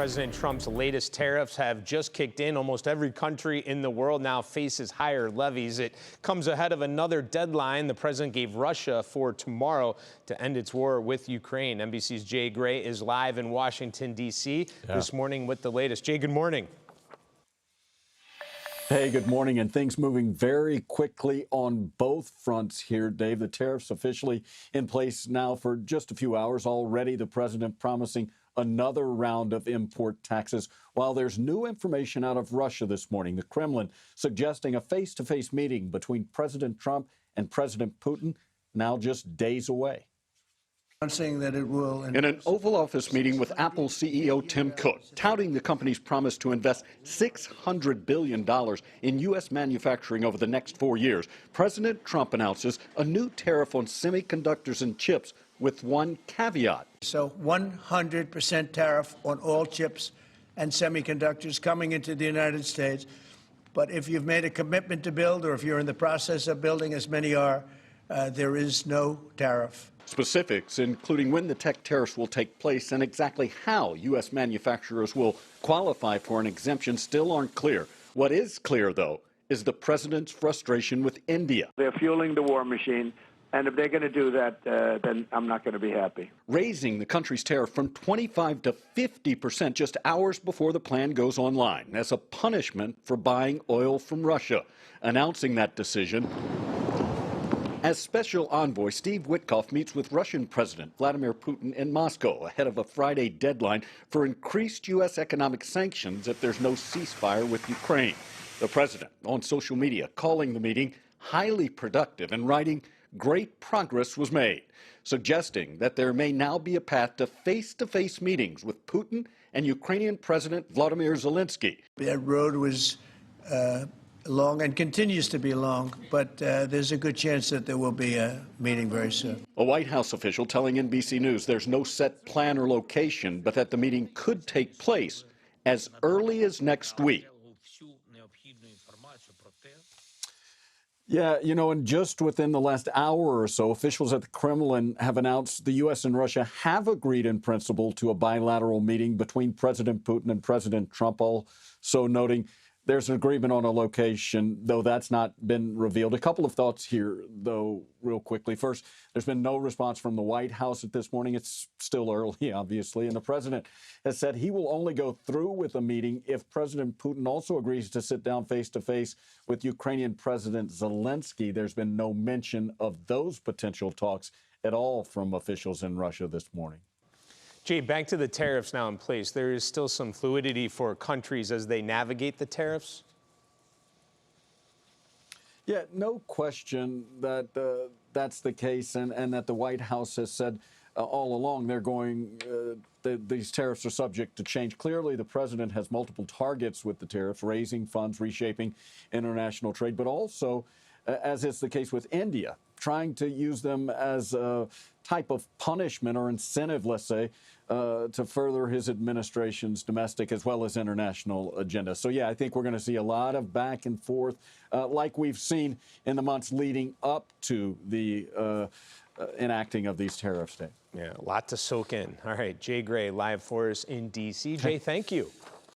President Trump's latest tariffs have just kicked in. Almost every country in the world now faces higher levies. It comes ahead of another deadline the president gave Russia for tomorrow to end its war with Ukraine. NBC's Jay Gray is live in Washington, D.C. this morning with the latest. Jay, good morning. Hey, good morning. And things moving very quickly on both fronts here, Dave. The tariffs officially in place now for just a few hours. Already the president promising another round of import taxes. While there's new information out of Russia this morning, the Kremlin suggesting a face-to-face meeting between President Trump and President Putin now just days away. That it will. In an Oval Office meeting with Apple CEO Tim Cook, touting the company's promise to invest $600 billion in U.S. manufacturing over the next 4 years, President Trump announces a new tariff on semiconductors and chips with one caveat. So 100% tariff on all chips and semiconductors coming into the United States. But if you've made a commitment to build, or if you're in the process of building, as many are, there is no tariff. Specifics, including when the tech tariffs will take place and exactly how U.S. manufacturers will qualify for an exemption, still aren't clear. What is clear, though, is the president's frustration with India. They're fueling the war machine, and if they're going to do that, then I'm not going to be happy. Raising the country's tariff from 25% to 50% just hours before the plan goes online as a punishment for buying oil from Russia. Announcing that decision, as special envoy, Steve Witkoff meets with Russian President Vladimir Putin in Moscow ahead of a Friday deadline for increased U.S. economic sanctions if there's no ceasefire with Ukraine. The president on social media calling the meeting highly productive and writing great progress was made, suggesting that there may now be a path to face-to-face meetings with Putin and Ukrainian President Vladimir Zelensky. That road was long and continues to be long, but there's a good chance that there will be a meeting very soon. A White House official telling NBC News there's no set plan or location, but that the meeting could take place as early as next week. Yeah, and just within the last hour or so, officials at the Kremlin have announced the U.S. and Russia have agreed in principle to a bilateral meeting between President Putin and President Trump, also noting there's an agreement on a location, though that's not been revealed. A couple of thoughts here, though, real quickly. First, there's been no response from the White House at this morning. It's still early, obviously, and the president has said he will only go through with a meeting if President Putin also agrees to sit down face-to-face with Ukrainian President Zelensky. There's been no mention of those potential talks at all from officials in Russia this morning. Jay, back to the tariffs now in place. There is still some fluidity for countries as they navigate the tariffs? Yeah, no question that that's the case, and that the White House has said all along they're going, these tariffs are subject to change. Clearly, the president has multiple targets with the tariffs, raising funds, reshaping international trade, but also, as is the case with India, trying to use them as a type of punishment or incentive, let's say, to further his administration's domestic as well as international agenda. So, yeah, I think we're going to see a lot of back and forth like we've seen in the months leading up to the enacting of these tariffs. Yeah, a lot to soak in. All right, Jay Gray live for us in D.C. Jay, thank you.